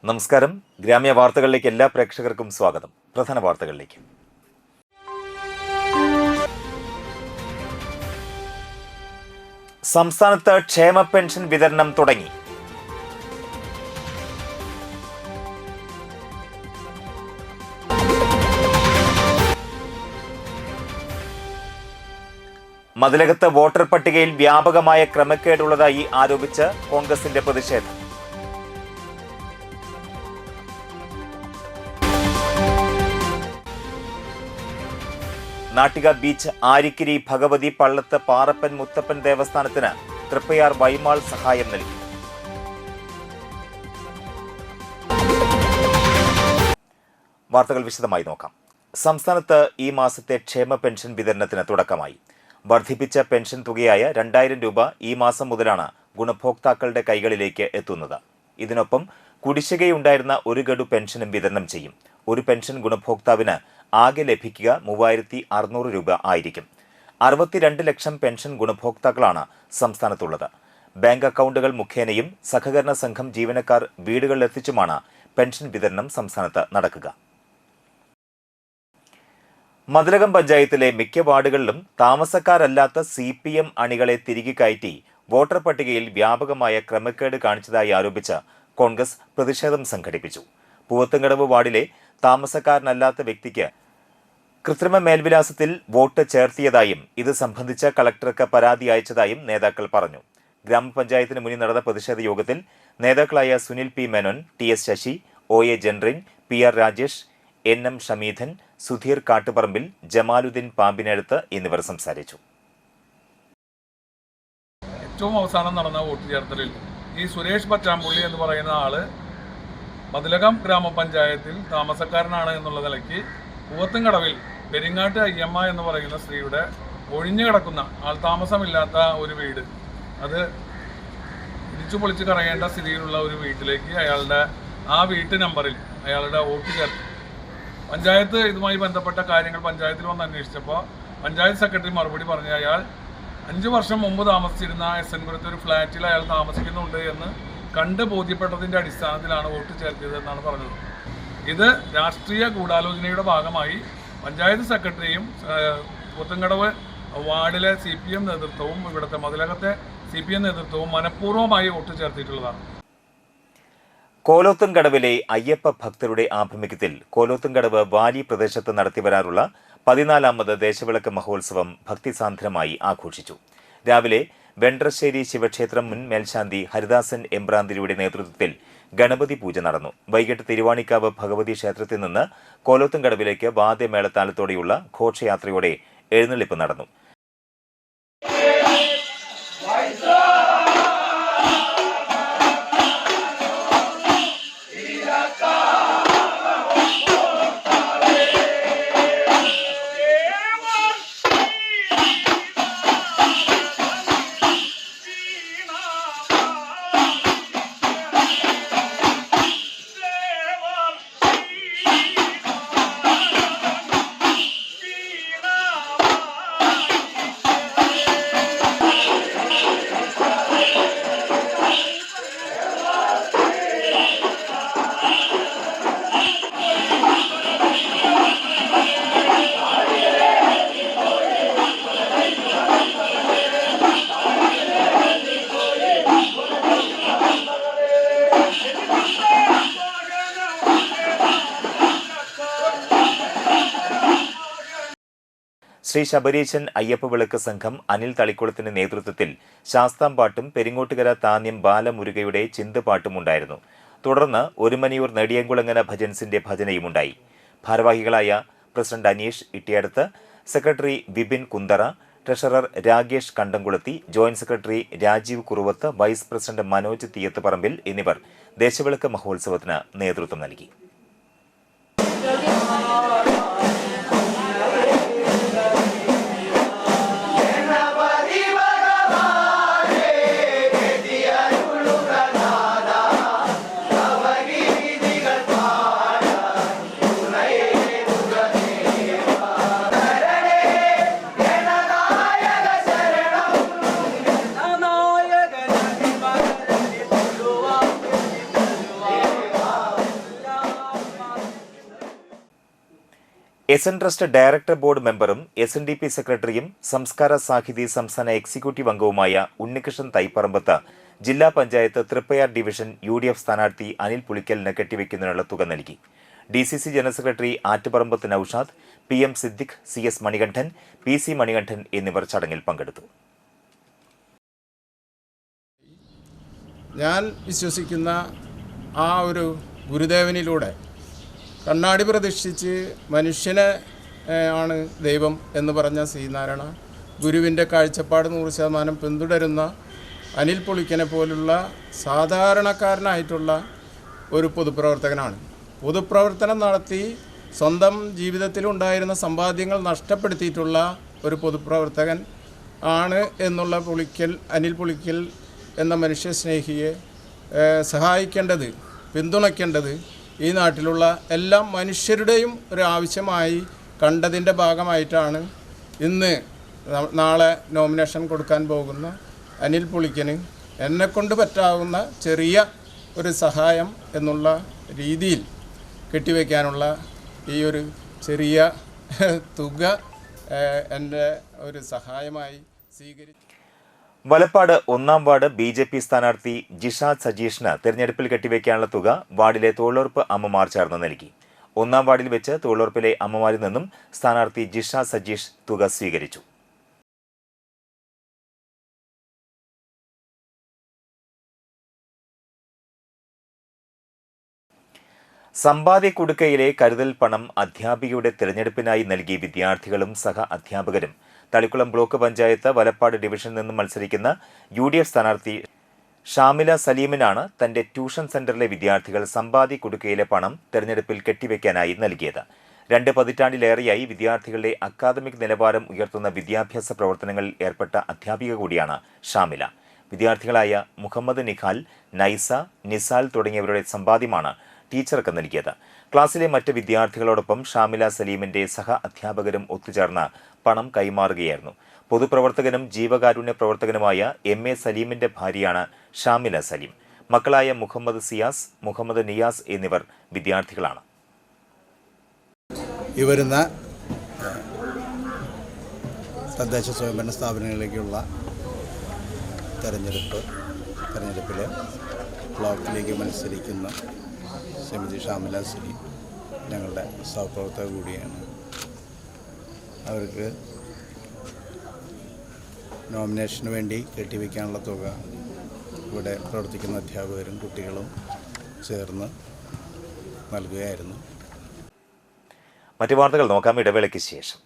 നമസ്കാരം. ഗ്രാമ്യ വാർത്തകളിലേക്ക് എല്ലാ പ്രേക്ഷകർക്കും സ്വാഗതം. പ്രധാന വാർത്തകളിലേക്ക്. സംസ്ഥാനത്ത് ക്ഷേമ പെൻഷൻ വിതരണം തുടങ്ങി. മതിലകത്ത് വോട്ടർ പട്ടികയിൽ വ്യാപകമായ ക്രമക്കേടുള്ളതായി ആരോപിച്ച് കോൺഗ്രസിന്റെ പ്രതിഷേധം. നാട്ടിക ബീച്ച് ആരിക്കിരി ഭഗവതി പള്ളത്ത് പാറപ്പൻ മുത്തപ്പൻ ദേവസ്ഥാനത്തിന് തൃപ്പയാർ വൈമാൾ സഹായം നൽകി. വാർത്തകൾ വിശദമായി നോക്കാം. സംസ്ഥാനത്ത് ഈ മാസത്തെ ക്ഷേമ പെൻഷൻ വിതരണത്തിന് തുടക്കമായി. വർദ്ധിപ്പിച്ച പെൻഷൻ തുകയായ 2000 രൂപ ഈ മാസം മുതലാണ് ഗുണഭോക്താക്കളുടെ കൈകളിലേക്ക് എത്തുന്നത്. ഇതിനൊപ്പം കുടിശ്ശികയുണ്ടായിരുന്ന ഒരു ഗഡു പെൻഷനും വിതരണം ചെയ്യും. ഒരു പെൻഷൻ ഗുണഭോക്താവിന് ആകെ ലഭിക്കുക 3600 രൂപ ആയിരിക്കും. 62 ലക്ഷം പെൻഷൻ ഗുണഭോക്താക്കളാണ് സംസ്ഥാനത്തുള്ളത്. ബാങ്ക് അക്കൗണ്ടുകൾ മുഖേനയും സഹകരണ സംഘം ജീവനക്കാർ വീടുകളിലെത്തിച്ചുമാണ് പെൻഷൻ വിതരണം സംസ്ഥാനത്ത് നടക്കുക. മതിലകം പഞ്ചായത്തിലെ മിക്ക വാർഡുകളിലും താമസക്കാരല്ലാത്ത CPM അണികളെ തിരികെ കയറ്റി വോട്ടർ പട്ടികയിൽ വ്യാപകമായ ക്രമക്കേട് കാണിച്ചതായി ആരോപിച്ച് കോൺഗ്രസ് പ്രതിഷേധം സംഘടിപ്പിച്ചു. പൂവത്തുംകടവ് വാർഡിലെ താമസക്കാരനല്ലാത്ത വ്യക്തിക്ക് കൃത്രിമ മേൽവിലാസത്തിൽ വോട്ട് ചേർത്തിയതായും ഇത് സംബന്ധിച്ച കളക്ടർക്ക് പരാതി അയച്ചതായും നേതാക്കൾ പറഞ്ഞു. ഗ്രാമപഞ്ചായത്തിന് മുന്നിൽ നടന്ന പ്രതിഷേധ യോഗത്തിൽ നേതാക്കളായ Sunil P. Menon, TS Sasi, OA ജനറിൻ, PR Rajesh, NM ഷമീധൻ, Sudheer Kattuparambil, Jamaluddin പാമ്പിനടുത്ത് എന്നിവർ സംസാരിച്ചു. ഏറ്റവും അവസാനം നടന്ന വോട്ട് ചേർത്തലിൽ ഈ സുരേഷ് പച്ചാമ്പുള്ളി എന്ന് പറയുന്ന ആള് മതിലകം ഗ്രാമപഞ്ചായത്തിൽ താമസക്കാരനാണ് എന്നുള്ള നിലയ്ക്ക് പൂവത്തുംകടവിൽ പെരിങ്ങാട്ട് അയ്യമ്മ എന്ന് പറയുന്ന സ്ത്രീയുടെ ഒഴിഞ്ഞു കിടക്കുന്ന ആൾ താമസമില്ലാത്ത ഒരു വീട്, അത് ഇടിച്ചു പൊളിച്ച് കളയേണ്ട സ്ഥിതിയിലുള്ള ഒരു വീട്ടിലേക്ക് അയാളുടെ ആ വീട്ടു നമ്പറിൽ അയാളുടെ വോട്ട് ചേർത്ത് പഞ്ചായത്ത് ഇതുമായി ബന്ധപ്പെട്ട കാര്യങ്ങൾ പഞ്ചായത്തിൽ വന്ന് അന്വേഷിച്ചപ്പോൾ പഞ്ചായത്ത് സെക്രട്ടറി മറുപടി പറഞ്ഞ അയാൾ 5 വർഷം മുമ്പ് താമസിച്ചിരുന്ന SN പുരത്ത് ഒരു ഫ്ലാറ്റിൽ അയാൾ താമസിക്കുന്നുണ്ട് എന്ന് കണ്ട് ബോധ്യപ്പെട്ടതിൻ്റെ അടിസ്ഥാനത്തിലാണ് വോട്ട് ചേർത്തത് എന്നാണ് പറഞ്ഞത്. ഇത് രാഷ്ട്രീയ ഗൂഢാലോചനയുടെ ഭാഗമായി പഞ്ചായത്ത് സെക്രട്ടറിയും പൂവത്തുംകടവ് വാർഡിലെ CPM നേതൃത്വവും ഇവിടുത്തെ മതിലകത്തെ CPM നേതൃത്വവും മനഃപൂർവ്വമായി വോട്ട് ചേർത്തിട്ടുള്ളതാണ്. കോലോത്തുംകടവിലെ അയ്യപ്പ ഭക്തരുടെ ആഭിമുഖ്യത്തിൽ കോലോത്തുംകടവ് വാലി പ്രദേശത്ത് നടത്തിവരാറുള്ള 14ാമത് ദേശവിളക്ക് മഹോത്സവം ഭക്തിസാന്ദ്രമായി ആഘോഷിച്ചു. രാവിലെ വെണ്ട്രശ്ശേരി ശിവക്ഷേത്രം മുൻ മേൽശാന്തി ഹരിദാസൻ എമ്പ്രാന്തിരിയുടെ നേതൃത്വത്തിൽ ഗണപതി പൂജ നടന്നു. വൈകിട്ട് തിരുവാണിക്കാവ് ഭഗവതി ക്ഷേത്രത്തിൽ നിന്ന് കോലോത്തുംകടവിലേക്ക് വാദ്യമേളത്താളത്തോടെയുള്ള ഘോഷയാത്രയോടെ എഴുന്നള്ളിപ്പ് നടന്നു. ശ്രീ ശബരീശൻ അയ്യപ്പ വിളക്ക് സംഘം അനിൽ തളിക്കുളത്തിന്റെ നേതൃത്വത്തിൽ ശാസ്താംപാട്ടും പെരിങ്ങോട്ടുകര താന്യം ബാലമുരുകയുടെ ചിന്തപാട്ടും ഉണ്ടായിരുന്നു. തുടർന്ന് ഒരുമനിയൂർ നെടിയംകുളങ്ങര ഭജൻസിന്റെ ഭജനയുമുണ്ടായി. ഭാരവാഹികളായ president Aneesh Ittiyadath, secretary Vipin Kunthara, treasurer Rakesh Kandamkulathi, joint secretary Rajeev Kuruvath, vice president Manoj Theeyathuparambil എന്നിവർ ദേശവിളക്ക് മഹോത്സവത്തിന് നേതൃത്വം നൽകി. S N trust director board മെമ്പറും SNDP സെക്രട്ടറിയും സംസ്കാര സാഹിതി സംസ്ഥാന എക്സിക്യൂട്ടീവ് അംഗവുമായ ഉണ്ണികൃഷ്ണൻ തൈപ്പറമ്പത്ത് ജില്ലാ പഞ്ചായത്ത് തൃപ്പയാർ ഡിവിഷൻ UDF സ്ഥാനാർത്ഥി അനിൽ പുളിക്കലിന് കെട്ടിവെക്കുന്നതിനുള്ള തുക നൽകി. DCC general secretary Attuparambath Noushad, PM Siddique, CS Manikandan, PC Manikandan എന്നിവർ ചടങ്ങിൽ പങ്കെടുത്തു. ഞാൻ വിശ്വസിക്കുന്ന ആ ഒരു ഗുരുദേവനിലൂടെ കണ്ണാടി പ്രതീക്ഷിച്ച് മനുഷ്യനെ ആണ് ദൈവം എന്ന് പറഞ്ഞ ശ്രീനാരായണ ഗുരുവിൻ്റെ കാഴ്ചപ്പാട് 100% പിന്തുടരുന്ന അനിൽ പുളിക്കനെ പോലുള്ള സാധാരണക്കാരനായിട്ടുള്ള ഒരു പൊതുപ്രവർത്തകനാണ്. പൊതുപ്രവർത്തനം നടത്തി സ്വന്തം ജീവിതത്തിലുണ്ടായിരുന്ന സമ്പാദ്യങ്ങൾ നഷ്ടപ്പെടുത്തിയിട്ടുള്ള ഒരു പൊതുപ്രവർത്തകൻ ആണ് എന്നുള്ള അനിൽ പുളിക്കൽ എന്ന മനുഷ്യസ്നേഹിയെ സഹായിക്കേണ്ടത്, പിന്തുണയ്ക്കേണ്ടത് ഈ നാട്ടിലുള്ള എല്ലാ മനുഷ്യരുടെയും ഒരു ആവശ്യമായി കണ്ടതിൻ്റെ ഭാഗമായിട്ടാണ് ഇന്ന് നാളെ നോമിനേഷൻ കൊടുക്കാൻ പോകുന്ന അനിൽ പുളിക്കന് എന്നെക്കൊണ്ട് പറ്റാവുന്ന ചെറിയ ഒരു സഹായം എന്നുള്ള രീതിയിൽ കെട്ടിവെക്കാനുള്ള ഈ ഒരു ചെറിയ തുക എൻ്റെ ഒരു സഹായമായി സ്വീകരിച്ചു. വലപ്പാട് 1-ാം വാർഡ് BJP സ്ഥാനാർത്ഥി ജിഷാദ് സജീഷിന് തെരഞ്ഞെടുപ്പിൽ കെട്ടിവെക്കാനുള്ള തുക വാർഡിലെ തൊഴിലുറപ്പ് അമ്മമാർ ചേർന്ന് നൽകി. 1-ാം വാർഡിൽ വെച്ച് തൊഴിലുറപ്പിലെ അമ്മമാരിൽ നിന്നും സ്ഥാനാർത്ഥി ജിഷാദ് സജീഷ് തുക സ്വീകരിച്ചു. സമ്പാദ്യ കുടുക്കയിലെ കരുതൽ പണം അധ്യാപികയുടെ തിരഞ്ഞെടുപ്പിനായി നൽകി വിദ്യാർത്ഥികളും സഹ അധ്യാപകരും. തളിക്കുളം ബ്ലോക്ക് പഞ്ചായത്ത് വലപ്പാട് ഡിവിഷനിൽ നിന്നും മത്സരിക്കുന്ന UDF സ്ഥാനാർത്ഥി ഷാമില സലീമിനാണ് തന്റെ ട്യൂഷൻ സെന്ററിലെ വിദ്യാർത്ഥികൾ സമ്പാദ്യ കുടുക്കയിലെ പണം തെരഞ്ഞെടുപ്പിൽ കെട്ടിവെക്കാനായി നൽകിയത്. 2 പതിറ്റാണ്ടിലേറെയായി വിദ്യാർത്ഥികളുടെ അക്കാദമിക് നിലവാരം ഉയർത്തുന്ന വിദ്യാഭ്യാസ പ്രവർത്തനങ്ങളിൽ ഏർപ്പെട്ട അധ്യാപിക കൂടിയാണ് ഷാമില. വിദ്യാർത്ഥികളായ മുഹമ്മദ് നിഖാൽ, നൈസ, നിസാൽ തുടങ്ങിയവരുടെ സമ്പാദ്യമാണ് ടീച്ചർക്ക് നൽകിയത്. ക്ലാസ്സിലെ മറ്റ് വിദ്യാർത്ഥികളോടൊപ്പം ഷാമില സലീമിന്റെ സഹ അധ്യാപകരും ഒത്തുചേർന്ന് പണം കൈമാറുകയായിരുന്നു. പൊതുപ്രവർത്തകനും ജീവകാരുണ്യ പ്രവർത്തകനുമായ MA സലീമിന്റെ ഭാര്യയാണ് ഷാമില സലീം. മക്കളായ മുഹമ്മദ് സിയാസ്, മുഹമ്മദ് നിയാസ് എന്നിവർ വിദ്യാർത്ഥികളാണ്. ഈ വരുന്ന തദ്ദേശ സ്വയംഭരണ സ്ഥാപനങ്ങളിലേക്കുള്ള തെരഞ്ഞെടുപ്പിൽ ബ്ലോക്കിലേക്ക് മത്സരിക്കുന്ന ശ്രീമതി ഷാമില സലീം ഞങ്ങളുടെ സഹപ്രവർത്തക കൂടിയാണ്. അവർക്ക് നോമിനേഷന് വേണ്ടി കെട്ടിവെക്കാനുള്ള തുക ഇവിടെ പ്രവർത്തിക്കുന്ന അധ്യാപകരും കുട്ടികളും ചേർന്ന് നൽകുകയായിരുന്നു. മറ്റു വാർത്തകൾ നോക്കാം ഇടവേളയ്ക്ക് ശേഷം.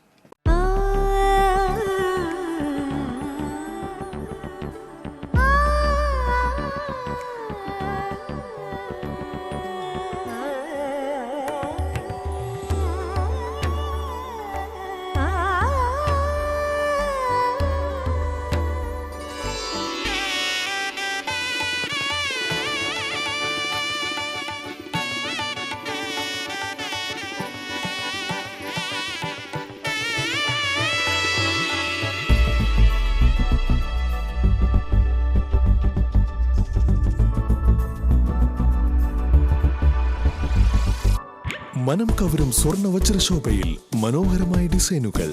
മനം കവരും സ്വർണ്ണ വജ്രശോഭയിൽ മനോഹരമായ ഡിസൈനുകൾ,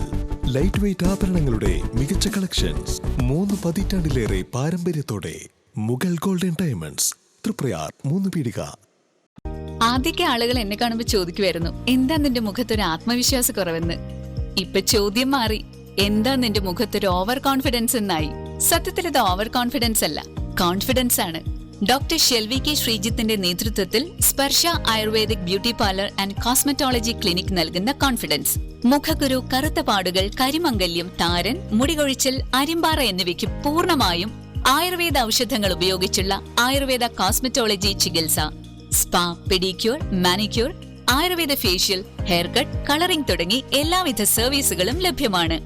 ലൈറ്റ് വെയ്റ്റ് ആഭരണങ്ങളുടെ മികച്ച കളക്ഷൻസ്, 3 പതിറ്റാണ്ടിലേറെ പാരമ്പര്യത്തോടെ മുഗൾ ഗോൾഡൻ ഡയമണ്ട്സ്, തൃപ്രയാർ 3 പീടിക. ആദ്യമൊക്കെ ആളുകൾ എന്നെ കാണുമ്പോൾ ചോദിക്കുമായിരുന്നു, എന്താ നിന്റെ മുഖത്തൊരു ആത്മവിശ്വാസ കുറവെന്ന്. ഇപ്പൊ ചോദ്യം മാറി, എന്താ നിന്റെ മുഖത്തൊരു ഓവർ കോൺഫിഡൻസ് എന്നായി. സത്യത്തിൽ ഇത് ഓവർ കോൺഫിഡൻസ് അല്ല, കോൺഫിഡൻസ് ആണ്. ഡോക്ടർ ഷെൽവി കെ ശ്രീജിത്തിന്റെ നേതൃത്വത്തിൽ Sparsha Ayurvedic beauty parlour and cosmetology clinic നൽകുന്ന കോൺഫിഡൻസ്. മുഖക്കുരു, കറുത്ത പാടുകൾ, കരിമംഗല്യം, താരൻ, മുടികൊഴിച്ചൽ, അരിമ്പാറ എന്നിവയ്ക്ക് പൂർണ്ണമായും ആയുർവേദ ഔഷധങ്ങൾ ഉപയോഗിച്ചുള്ള ആയുർവേദ കോസ്മെറ്റോളജി ചികിത്സ. Spa, pedicure, manicure, Ayurveda facial, hair cut, colouring തുടങ്ങി എല്ലാവിധ സർവീസുകളും ലഭ്യമാണ്.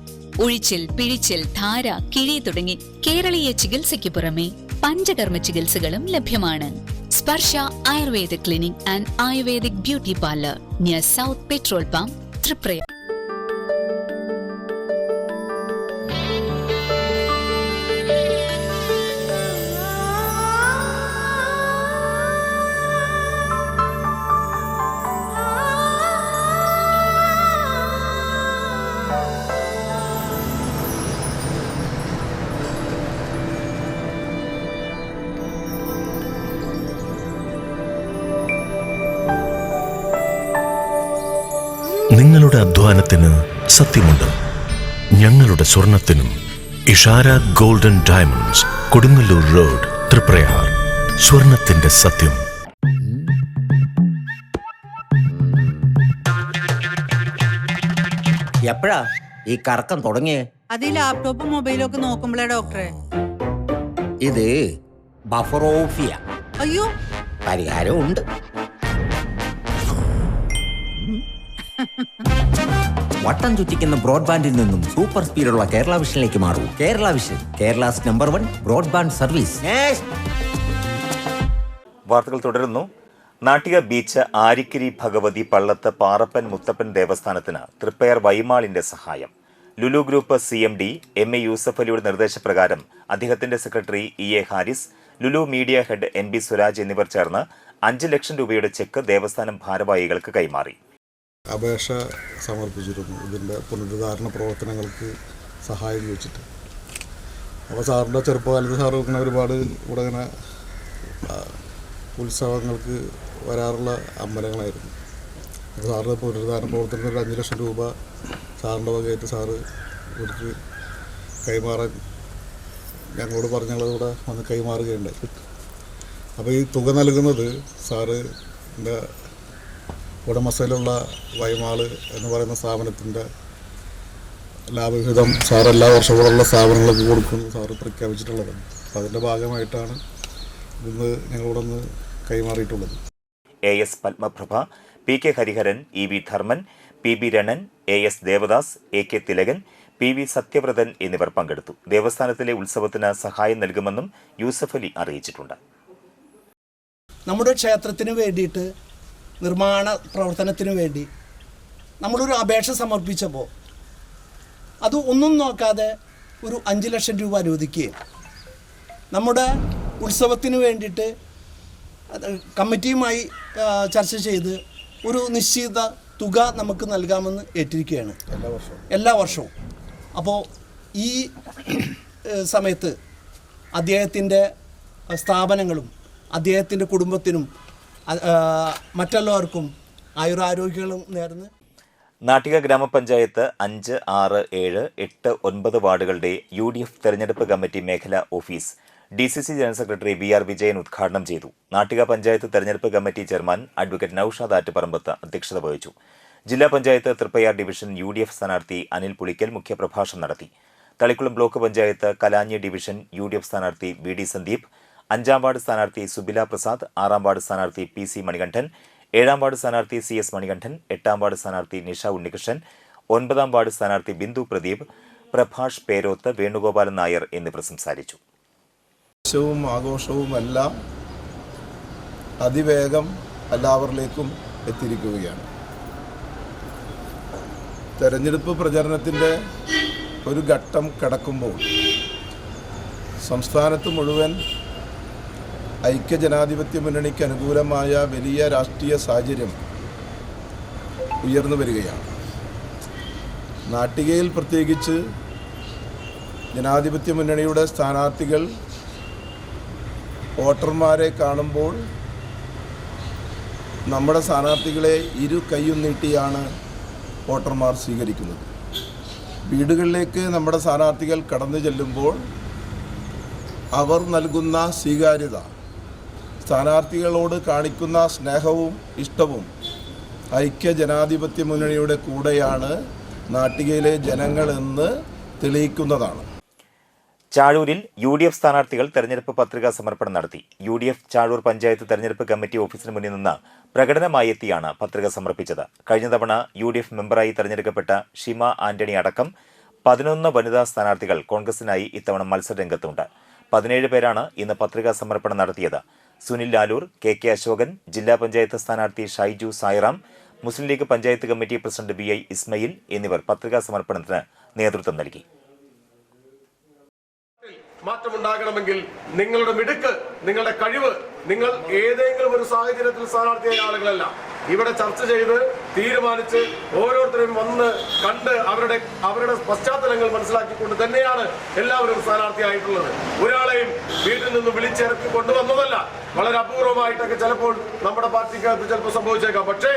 ഉഴിച്ചിൽ, പിഴിച്ചിൽ, ധാര, കിഴി തുടങ്ങി കേരളീയ ചികിത്സയ്ക്ക് പുറമെ പഞ്ചകർമ്മ ചികിത്സകളും ലഭ്യമാണ്. Sparsha Ayurveda clinic and Ayurvedic beauty parlour near south petrol pump, Triprayar. ഞങ്ങളുടെ അധ്വാനത്തിന് സത്യമുണ്ട്, ഞങ്ങളുടെ സ്വർണത്തിനും. Ishara golden diamonds, Kodungallur road, Triprayar. സ്വർണത്തിന്റെ സത്യം. എപ്പോഴാ ഈ കറക്കം തുടങ്ങിയേ? അത് ഈ ലാപ്ടോപ്പും മൊബൈലും ഒക്കെ നോക്കുമ്പോഴേ ഡോക്ടറെ. ഇത് ബഫറോഫിയ. അയ്യോ, പരിഹാരം ഉണ്ട്. വട്ടം ചുറ്റിക്കുന്ന ബ്രോഡ്ബാൻഡിൽ നിന്നും സൂപ്പർ സ്പീഡുള്ള കേരള വിഷനിലേക്ക് മാറൂ. Kerala vision, Kerala's number 1 broadband service. വാർത്തകൾ തുടരുന്നു. നാട്ടിക ബീച്ച് ആരിക്കിരി ഭഗവതി പള്ളത്ത് പാറപ്പൻ മുത്തപ്പൻ ദേവസ്ഥാനത്തിന് തൃപ്പയാർ വൈമാളിന്റെ സഹായം. Lulu group CMD MA Yusuf അലിയുടെ നിർദ്ദേശപ്രകാരം അദ്ദേഹത്തിന്റെ secretary EA Haris, Lulu media head NB Swaraj എന്നിവർ ചേർന്ന് 5 ലക്ഷം രൂപയുടെ ചെക്ക് ദേവസ്ഥാനം ഭാരവാഹികൾക്ക് കൈമാറി. അപേക്ഷ സമർപ്പിച്ചിരുന്നു ഇതിൻ്റെ പുനരുദ്ധാരണ പ്രവർത്തനങ്ങൾക്ക് സഹായം ചോദിച്ചിട്ട്. അപ്പോൾ സാറിൻ്റെ ചെറുപ്പകാലത്ത് സാറ് ഇങ്ങനെ ഒരുപാട് ഇവിടെ ഇങ്ങനെ ഉത്സവങ്ങൾക്ക് വരാറുള്ള അമ്പലങ്ങളായിരുന്നു. അപ്പോൾ സാറിൻ്റെ പുനരുദ്ധാരണ പ്രവർത്തനത്തിന് 5 ലക്ഷം രൂപ സാറിൻ്റെ വകയായിട്ട് സാറ് ഇവിടേക്ക് കൈമാറാൻ ഞങ്ങളോട് പറഞ്ഞുള്ളതിവിടെ വന്ന് കൈമാറുകയുണ്ടായി. അപ്പോൾ ഈ തുക നൽകുന്നത് സാറിൻ്റെ ഉടമസ്ഥയിലുള്ള വൈമാള് എന്ന് പറയുന്ന സ്ഥാപനത്തിൻ്റെ ലാഭവിഹിതം സാർ എല്ലാ വർഷങ്ങളുള്ള സ്ഥാപനങ്ങൾക്ക് കൊടുക്കുന്നു സാറ് പ്രഖ്യാപിച്ചിട്ടുള്ളതാണ്. അപ്പോൾ അതിൻ്റെ ഭാഗമായിട്ടാണ് ഇന്ന് ഞങ്ങളിവിടെ നിന്ന് കൈമാറിയിട്ടുള്ളത്. AS Padmaprabha, PK Hariharan, EV Dharman, PB രണൻ, AS Devdas, AK Thilakan, PV Sathyavrathan എന്നിവർ പങ്കെടുത്തു. ദേവസ്ഥാനത്തിലെ ഉത്സവത്തിന് സഹായം നൽകുമെന്നും യൂസഫ് അലി അറിയിച്ചിട്ടുണ്ട്. നമ്മുടെ ക്ഷേത്രത്തിന് വേണ്ടിയിട്ട് നിർമ്മാണ പ്രവർത്തനത്തിന് വേണ്ടി നമ്മളൊരു അപേക്ഷ സമർപ്പിച്ചപ്പോൾ അത് ഒന്നും നോക്കാതെ ഒരു 5 ലക്ഷം രൂപ അനുവദിക്കുകയും നമ്മുടെ ഉത്സവത്തിന് വേണ്ടിയിട്ട് കമ്മിറ്റിയുമായി ചർച്ച ചെയ്ത് ഒരു നിശ്ചിത തുക നമുക്ക് നൽകാമെന്ന് ഏറ്റിരിക്കുകയാണ് എല്ലാ വർഷവും. അപ്പോൾ ഈ സമയത്ത് അദ്ദേഹത്തിൻ്റെ സ്ഥാപനങ്ങളും അദ്ദേഹത്തിൻ്റെ കുടുംബത്തിനും മറ്റുള്ളവർക്കും ആയുരാരോഗ്യങ്ങളും നേർന്ന്. നാട്ടിക ഗ്രാമപഞ്ചായത്ത് 5, 6, 7, 8, 9 വാർഡുകളുടെ UDF തെരഞ്ഞെടുപ്പ് കമ്മിറ്റി മേഖലാ office DCC general secretary BR Vijayan ഉദ്ഘാടനം ചെയ്തു. നാട്ടിക പഞ്ചായത്ത് തെരഞ്ഞെടുപ്പ് committee chairman advocate Noushad Attuparambath അധ്യക്ഷത വഹിച്ചു. ജില്ലാ പഞ്ചായത്ത് തൃപ്പയാർ ഡിവിഷൻ UDF സ്ഥാനാർത്ഥി അനിൽ പുളിക്കൽ മുഖ്യപ്രഭാഷണം നടത്തി. Thalikkulam block panchayat Kalanji division UDF സ്ഥാനാർത്ഥി BD സന്ദീപ്, 5ാം വാർഡ് സ്ഥാനാർത്ഥി സുബില പ്രസാദ്, 6ാം വാർഡ് സ്ഥാനാർത്ഥി PC മണികണ്ഠൻ, 7ാം വാർഡ് സ്ഥാനാർത്ഥി CS മണികണ്ഠൻ, 8ാം വാർഡ് സ്ഥാനാർത്ഥി നിഷ ഉണ്ണികൃഷ്ണൻ, 9ാം വാർഡ് സ്ഥാനാർത്ഥി ബിന്ദു പ്രദീപ്, പ്രഭാഷ് പേരോത്ത്, വേണുഗോപാലൻ നായർ എന്നിവർ സംസാരിച്ചു. ആഘോഷവുമെല്ലാം അതിവേഗം എല്ലാവരിലേക്കും എത്തിയിരിക്കുകയാണ്. തെരഞ്ഞെടുപ്പ് പ്രചരണത്തിൻ്റെ ഒരു ഘട്ടം കടക്കുമ്പോൾ സംസ്ഥാനത്ത് മുഴുവൻ ഐക്യജനാധിപത്യ മുന്നണിക്ക് അനുകൂലമായ വലിയ രാഷ്ട്രീയ സാഹചര്യം ഉയർന്നു വരികയാണ്. നാട്ടികയിൽ പ്രത്യേകിച്ച് ജനാധിപത്യ മുന്നണിയുടെ സ്ഥാനാർത്ഥികൾ വോട്ടർമാരെ കാണുമ്പോൾ നമ്മുടെ സ്ഥാനാർത്ഥികളെ ഇരു കൈയും നീട്ടിയാണ് വോട്ടർമാർ സ്വീകരിക്കുന്നത്. വീടുകളിലേക്ക് നമ്മുടെ സ്ഥാനാർത്ഥികൾ കടന്നു ചെല്ലുമ്പോൾ അവർ നൽകുന്ന സ്വീകാര്യത, സ്ഥാനാർത്ഥികളോട് കാണിക്കുന്ന സ്നേഹവും ഇഷ്ടവും ഐക്യജനാധിപത്യ മുന്നണിയുടെ കൂടെയാണ് നാട്ടികയിലെ ജനങ്ങളെന്ന് തെളിയിക്കുന്നതാണ്. ചാഴൂരിൽ UDF സ്ഥാനാർത്ഥികൾ തെരഞ്ഞെടുപ്പ് പത്രികാ സമർപ്പണം നടത്തി. UDF ചാഴൂർ പഞ്ചായത്ത് തെരഞ്ഞെടുപ്പ് കമ്മിറ്റി ഓഫീസിന് മുന്നിൽ നിന്ന് പ്രകടനമായി എത്തിയാണ് പത്രിക സമർപ്പിച്ചത്. കഴിഞ്ഞ തവണ UDF മെമ്പറായി തെരഞ്ഞെടുക്കപ്പെട്ട ഷിമ ആന്റണി അടക്കം 11 വനിതാ സ്ഥാനാർത്ഥികൾ കോൺഗ്രസിനായി ഇത്തവണ മത്സരരംഗത്തുണ്ട്. 17 പേരാണ് ഇന്ന് പത്രികാ സമർപ്പണം നടത്തിയത്. സുനിൽ ലാലൂർ, KK അശോകൻ, ജില്ലാ പഞ്ചായത്ത് സ്ഥാനാർത്ഥി Shaiju Sairam, Muslim League panchayat committee president BI Ismail എന്നിവർ പത്രികാ സമർപ്പണത്തിന് നേതൃത്വം നൽകി. മാറ്റമുണ്ടാകണമെങ്കിൽ നിങ്ങളുടെ മിടുക്ക്, നിങ്ങളുടെ കഴിവ്, നിങ്ങൾ ഏതെങ്കിലും ഒരു സാഹചര്യത്തിൽ സ്ഥാനാർത്ഥിയായ ആളുകളല്ല. ഇവിടെ ചർച്ച ചെയ്ത് തീരുമാനിച്ച് ഓരോരുത്തരും വന്ന് കണ്ട് അവരുടെ പശ്ചാത്തലങ്ങൾ മനസ്സിലാക്കിക്കൊണ്ട് തന്നെയാണ് എല്ലാവരും സ്ഥാനാർത്ഥിയായിട്ടുള്ളത്. ഒരാളെയും വീട്ടിൽ നിന്ന് വിളിച്ചിറക്കി കൊണ്ടുവന്നതല്ല. വളരെ അപൂർവമായിട്ടൊക്കെ ചിലപ്പോൾ നമ്മുടെ പാർട്ടിക്കകത്ത് ചിലപ്പോൾ സംഭവിച്ചേക്കാം. പക്ഷേ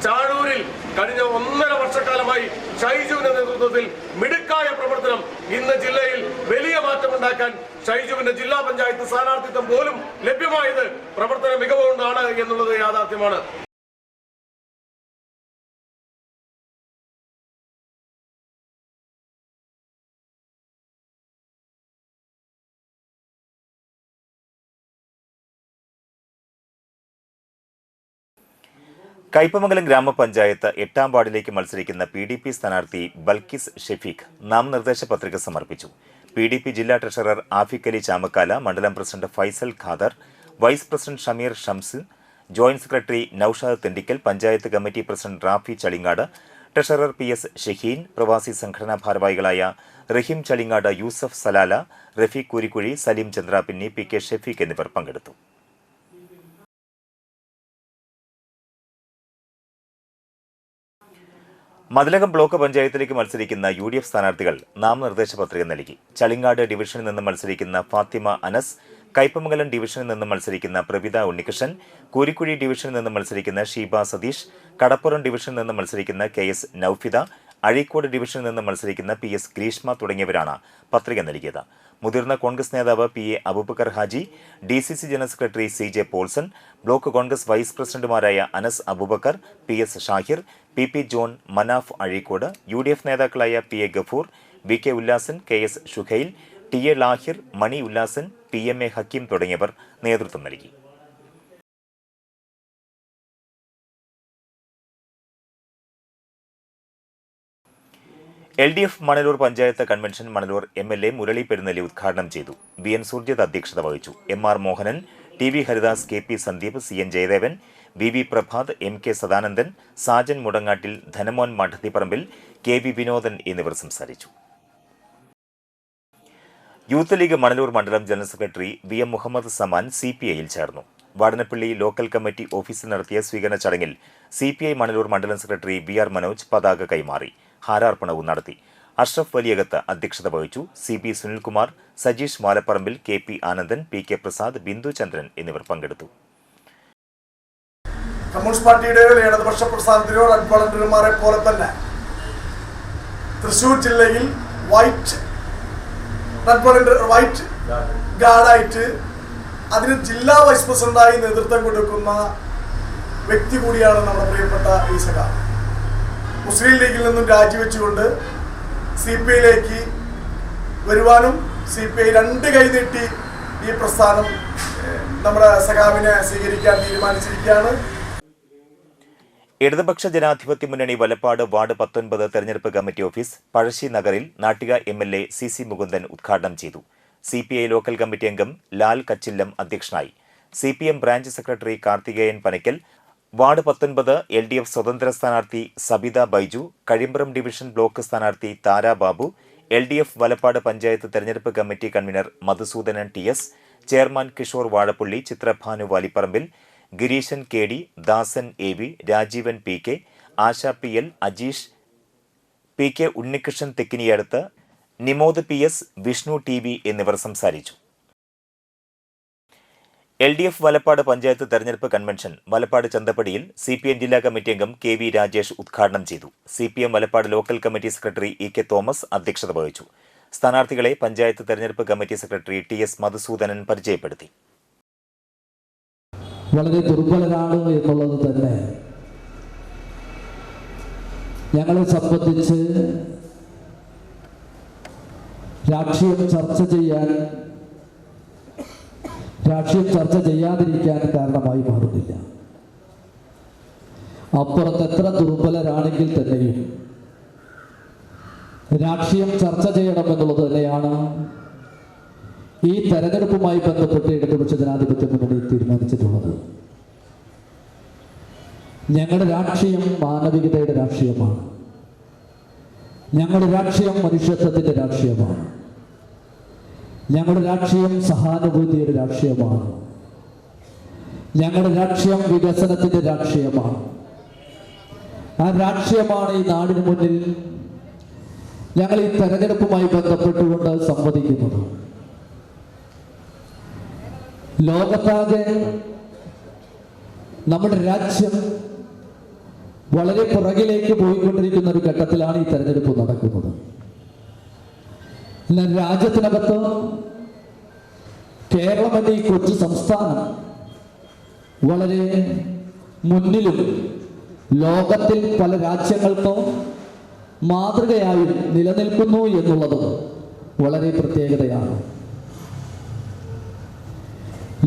ചാഴൂരിൽ കഴിഞ്ഞ 1.5 വർഷക്കാലമായി ഷൈജുവിന്റെ നേതൃത്വത്തിൽ മിടുക്കായ പ്രവർത്തനം ഇന്ന് ജില്ലയിൽ വലിയ മാറ്റമുണ്ടാക്കാൻ ഷൈജുവിന്റെ ജില്ലാ പഞ്ചായത്ത് സ്ഥാനാർത്ഥിത്വം പോലും ലഭ്യമായത് പ്രവർത്തന മികവുകൊണ്ടാണ് എന്നുള്ളത് യാഥാർത്ഥ്യമാണ്. കയ്പമംഗലം ഗ്രാമപഞ്ചായത്ത് 8ാം വാർഡിലേക്ക് മത്സരിക്കുന്ന PDP സ്ഥാനാർത്ഥി ബൽക്കിസ് ഷെഫീഖ് നാമനിർദ്ദേശ പത്രിക സമർപ്പിച്ചു. PDP ജില്ലാ ട്രഷറർ ആഫിഖ് അലി ചാമക്കാല, മണ്ഡലം president Faisal Khader, vice president Shameer Shams, joint secretary Noushad Thendikkal, panchayat committee president Rafi Chalingad, treasurer PS Shaheen, പ്രവാസി സംഘടനാ ഭാരവാഹികളായ റഹീം ചളിങ്ങാട്, യൂസഫ് സലാല, റഫീഖ് കൂരിക്കുഴി, സലീം ചന്ദ്രാപിന്നി, PK ഷെഫീഖ് എന്നിവർ പങ്കെടുത്തു. മതിലകം ബ്ലോക്ക് പഞ്ചായത്തിലേക്ക് മത്സരിക്കുന്ന UDF സ്ഥാനാർത്ഥികൾ നാമനിർദ്ദേശ പത്രിക നൽകി. ചളിങ്ങാട് ഡിവിഷനിൽ നിന്ന് മത്സരിക്കുന്ന ഫാത്തിമ അനസ്, കയ്പമംഗലം ഡിവിഷനിൽ നിന്ന് മത്സരിക്കുന്ന പ്രവിത ഉണ്ണികൃഷ്ണൻ, കൂരിക്കുഴി ഡിവിഷനിൽ നിന്ന് മത്സരിക്കുന്ന ഷീബ സതീഷ്, കടപ്പുറം ഡിവിഷനിൽ നിന്ന് മത്സരിക്കുന്ന KS നൌഫിദ, അഴീക്കോട് ഡിവിഷനിൽ നിന്ന് മത്സരിക്കുന്ന PS ഗ്രീഷ്മ തുടങ്ങിയവരാണ് പത്രിക നൽകിയത്. മുതിർന്ന കോൺഗ്രസ് നേതാവ് PA Abubakar Haji, DCC general secretary CJ Polson, block Congress vice പ്രസിഡന്റുമാരായ Anas Abubakar, PS Shahir, PP John, Manaf Azhikode, UDF നേതാക്കളായ PA Gafoor, VK Ullasan, KS Shuhail, TA Lahir, Mani Ullasan, PMA Hakeem തുടങ്ങിയവർ നേതൃത്വം നൽകി. LDF Manalur panchayat convention Manalur MLA Murali Perunnelli ഉദ്ഘാടനം ചെയ്തു. BN സുർജിത് അധ്യക്ഷത വഹിച്ചു. MR Mohanan, TV Haridas, KP Sandeep, CN Jayadevan, VV Prabhat, MK Sadanandan, Sajan മുടങ്ങാട്ടിൽ, ധനമോൻ Mathathiparambil, KB Vinodan എന്നിവർ സംസാരിച്ചു. യൂത്ത് ലീഗ് മണലൂർ മണ്ഡലം general secretary VM Muhammad Saman CPIയിൽ ചേർന്നു. വാടനപ്പള്ളി ലോക്കൽ കമ്മിറ്റി ഓഫീസിൽ നടത്തിയ സ്വീകരണ ചടങ്ങിൽ CPI മണലൂർ മണ്ഡലം സെക്രട്ടറി BR മനോജ് പതാക കൈമാറി. ഹാരാർപ്പണവും നടത്തി. അഷ്റഫ് വലിയകത്ത് അധ്യക്ഷത വഹിച്ചു. CB Sunilkumar, Sajeesh മാലപ്പറമ്പിൽ, KP Anandan, PK Prasad, Bindu ചന്ദ്രൻ എന്നിവർ പങ്കെടുത്തു. കമ്മ്യൂണിസ്റ്റ് പാർട്ടിയുടെ ഇടതുപക്ഷ പ്രസ്ഥാനത്തിലോ റെഡ് വളണ്ടിയർമാരെ പോലെ തന്നെ തൃശ്ശൂർ ജില്ലയിൽ വൈറ്റ് ഗാർഡായിട്ട് അതിന് ജില്ലാ വൈസ് പ്രസിഡന്റായി നേതൃത്വം കൊടുക്കുന്ന വ്യക്തി കൂടിയാണ് നമ്മുടെ പ്രിയപ്പെട്ട ഈ സഖാവ്. മുസ്ലിം ലീഗിൽ നിന്നും രാജിവെച്ചുകൊണ്ട് CPIയിലേക്ക് വരുവാനും CPI 2 കൈ നീട്ടി ഈ പ്രസ്ഥാനം നമ്മുടെ സഖാവിനെ സ്വീകരിക്കാൻ തീരുമാനിച്ചിരിക്കുകയാണ്. ഇടതുപക്ഷ ജനാധിപത്യ മുന്നണി വലപ്പാട് വാർഡ് 19 തെരഞ്ഞെടുപ്പ് കമ്മിറ്റി ഓഫീസ് പഴശ്ശി നഗറിൽ നാട്ടിക MLA CC മുകുന്ദൻ ഉദ്ഘാടനം ചെയ്തു. CPI ലോക്കൽ കമ്മിറ്റി അംഗം ലാൽ കച്ചില്ലം അധ്യക്ഷനായി. CPM branch secretary Karthikeyan Panakkal, ward 19 LDF സ്വതന്ത്ര സ്ഥാനാർത്ഥി സബിത ബൈജു, കഴിമ്പ്രം ഡിവിഷൻ ബ്ലോക്ക് സ്ഥാനാർത്ഥി താര ബാബു, LDF വലപ്പാട് പഞ്ചായത്ത് തെരഞ്ഞെടുപ്പ് committee convener Madhusoodanan TS, chairman Kishore Vazhappally, Chithrabhanu Valipparambil, Gireesan KD, Dasan AV, Rajeevan PK, Asha PL, Ajeesh, PK Unnikrishnan Thekkiniyadath, Nimod PS, Vishnu TV എന്നിവർ സംസാരിച്ചു. LDF വലപ്പാട് പഞ്ചായത്ത് തെരഞ്ഞെടുപ്പ് കൺവെൻഷൻ വലപ്പാട് ചന്തപ്പടിയിൽ CPM ജില്ലാ കമ്മിറ്റി അംഗം KV രാജേഷ് ഉദ്ഘാടനം ചെയ്തു. CPM Valappad local committee secretary EK Thomas അധ്യക്ഷത വഹിച്ചു. സ്ഥാനാർത്ഥികളെ പഞ്ചായത്ത് തെരഞ്ഞെടുപ്പ് കമ്മിറ്റി സെക്രട്ടറി TS മധുസൂദനൻ പരിചയപ്പെടുത്തി. വളരെ ദുർബലരാണ് എന്നുള്ളത് തന്നെ ഞങ്ങളെ സംബന്ധിച്ച് രാഷ്ട്രീയം ചർച്ച ചെയ്യാതിരിക്കാൻ കാരണമായി മാറുന്നില്ല. അപ്പുറത്ത് എത്ര ദുർബലരാണെങ്കിൽ തന്നെയും രാഷ്ട്രീയം ചർച്ച ചെയ്യണമെന്നുള്ളത് തന്നെയാണ് ഈ തെരഞ്ഞെടുപ്പുമായി ബന്ധപ്പെട്ട് ഇടതുപക്ഷ ജനാധിപത്യ മുന്നണി തീരുമാനിച്ചിട്ടുള്ളത്. ഞങ്ങളുടെ രാഷ്ട്രീയം മാനവികതയുടെ രാഷ്ട്രീയമാണ്. ഞങ്ങളുടെ രാഷ്ട്രീയം മനുഷ്യത്വത്തിൻ്റെ രാഷ്ട്രീയമാണ്. ഞങ്ങളുടെ രാഷ്ട്രീയം സഹാനുഭൂതിയുടെ രാഷ്ട്രീയമാണ്. ഞങ്ങളുടെ രാഷ്ട്രീയം വികസനത്തിൻ്റെ രാഷ്ട്രീയമാണ്. ആ രാഷ്ട്രീയമാണ് ഈ നാടിന് മുന്നിൽ ഞങ്ങൾ ഈ തെരഞ്ഞെടുപ്പുമായി ബന്ധപ്പെട്ടുകൊണ്ട് സംവദിക്കുന്നത്. ലോകത്താകെ നമ്മുടെ രാജ്യം വളരെ പുറകിലേക്ക് പോയിക്കൊണ്ടിരിക്കുന്ന ഒരു ഘട്ടത്തിലാണ് ഈ തെരഞ്ഞെടുപ്പ് നടക്കുന്നത്. എന്നാൽ രാജ്യത്തിനകത്ത് കേരളം എന്ന ഈ കൊച്ചു സംസ്ഥാനം വളരെ മുന്നിലും ലോകത്തിൽ പല രാജ്യങ്ങൾക്കും മാതൃകയായി നിലനിൽക്കുന്നു എന്നുള്ളത് വളരെ പ്രത്യേകതയാണ്.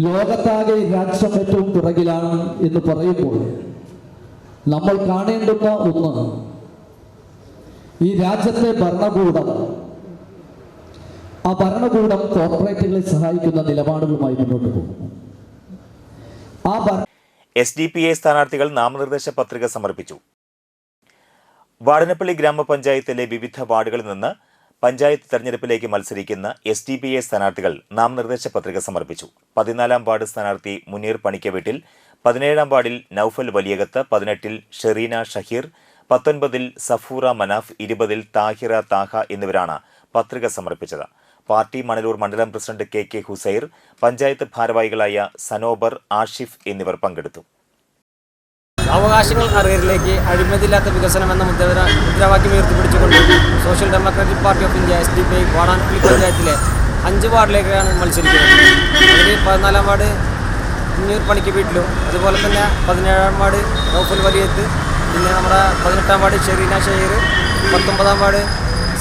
ലോകത്താകെ രാജ്യം ഏറ്റവും പുറകിലാണ് എന്ന് പറയുമ്പോൾ നമ്മൾ കാണേണ്ടുന്ന ഒന്ന്, ഈ രാജ്യത്തെ ഭരണകൂടം, ആ ഭരണകൂടം കോർപ്പറേറ്റുകളെ സഹായിക്കുന്ന നിലപാടുകളുമായി മുന്നോട്ട് പോകുന്നു. SDPI സ്ഥാനാർത്ഥികൾ നാമനിർദ്ദേശ പത്രിക സമർപ്പിച്ചു. വാടനപ്പള്ളി ഗ്രാമപഞ്ചായത്തിലെ വിവിധ വാർഡുകളിൽ നിന്ന് പഞ്ചായത്ത് തെരഞ്ഞെടുപ്പിലേക്ക് മത്സരിക്കുന്ന SDPI സ്ഥാനാർത്ഥികൾ നാമനിർദ്ദേശ പത്രിക സമർപ്പിച്ചു. 14-ാം വാർഡ് സ്ഥാനാർത്ഥി മുനീർ പണിക്കവീട്ടിൽ, 17-ാം വാർഡിൽ നൌഫൽ വലിയകത്ത്, 18-ൽ ഷെറീന ഷഹീർ, 19-ൽ സഫൂറ മനാഫ്, 20-ൽ താഹിറ താഹ എന്നിവരാണ് പത്രിക സമർപ്പിച്ചത്. പാർട്ടി മണലൂർ മണ്ഡലം പ്രസിഡന്റ് KK ഹുസൈർ, പഞ്ചായത്ത് ഭാരവാഹികളായ സനോബർ, ആഷിഫ് എന്നിവർ പങ്കെടുത്തു. അവകാശങ്ങൾ അർഹരിലേക്ക് അഴിമതിയില്ലാത്ത വികസനം എന്ന മുദ്രാവാക്യം ഉയർത്തിപ്പിടിച്ചുകൊണ്ട് social democratic party of India SDPI Vadanappally പഞ്ചായത്തിലെ 5 വാർഡിലേക്കാണ് മത്സരിക്കുന്നത്. അതിൽ 14-ാം വാർഡ് മുനീർ പണിക്കവീട്ടിലും, അതുപോലെ തന്നെ 17-ാം വാർഡ് നൌഫൽ വലിയത്ത്, പിന്നെ നമ്മുടെ 18-ാം വാർഡ് ഷെറീന ഷഹീർ, 19-ാം വാർഡ്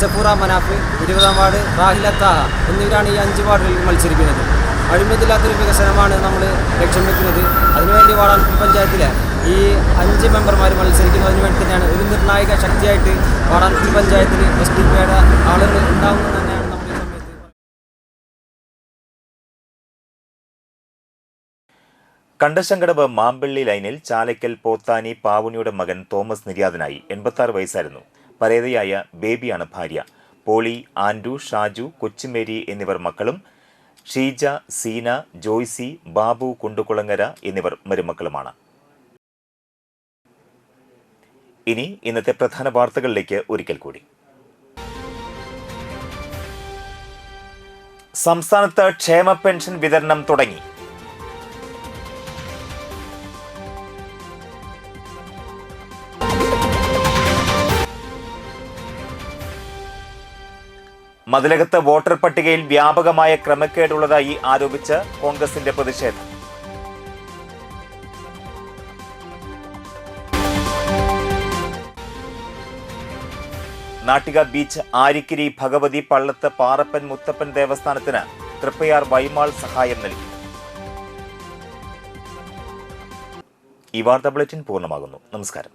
സഫൂറ മനാഫ്, 20-ാം വാർഡ് റാഹില താഹ എന്നിവരാണ് ഈ 5 വാർഡുകളിൽ മത്സരിക്കുന്നത്. അഴിമതിയില്ലാത്തൊരു വികസനമാണ് നമ്മൾ ലക്ഷ്യം വെക്കുന്നത്. അതിനുവേണ്ടി വാടാനപ്പള്ളി പഞ്ചായത്തിലെ ഈ 5 മെമ്പർമാർ മത്സരിക്കുന്നതിന് വേണ്ടി തന്നെയാണ് ഒരു നിർണായക ശക്തിയായിട്ട് വാടാനപ്പള്ളി പഞ്ചായത്തിൽ SDPIയുടെ ആളുകൾ ഉണ്ടാവുന്നത് തന്നെയാണ് നമ്മൾ ഈ സമയത്ത്. കണ്ടശങ്കടവ് മാമ്പള്ളി ലൈനിൽ ചാലക്കൽ പോത്താനി പാവുണിയുടെ മകൻ തോമസ് നിര്യാതനായി. 86 വയസ്സായിരുന്നു. പരേതയായ ബേബിയാണ് ഭാര്യ. പോളി, ആൻഡ്രു, ഷാജു, കൊച്ചുമേരി എന്നിവർ മക്കളും, ഷീജ, സീന, ജോയ്സി, ബാബു കുണ്ടുകുളങ്ങര എന്നിവർ മരുമക്കളുമാണ്. ഇനി ഇന്നത്തെ പ്രധാന വാർത്തകളിലേക്ക് ഒരിക്കൽ കൂടി. സംസ്ഥാനത്ത് ക്ഷേമ പെൻഷൻ വിതരണം തുടങ്ങി. മതിലകത്ത് വോട്ടർ പട്ടികയിൽ വ്യാപകമായ ക്രമക്കേടുള്ളതായി ആരോപിച്ച് കോൺഗ്രസിന്റെ പ്രതിഷേധം. നാട്ടിക ബീച്ച് ആരിക്കിരി ഭഗവതി പള്ളത്ത് പാറപ്പൻ മുത്തപ്പൻ ദേവസ്ഥാനത്തിന് തൃപ്പയാർ വൈമാൾ സഹായം നൽകി. ഈ വാർത്താ ബുള്ളറ്റിൻ പൂർണ്ണമാകുന്നു. നമസ്കാരം.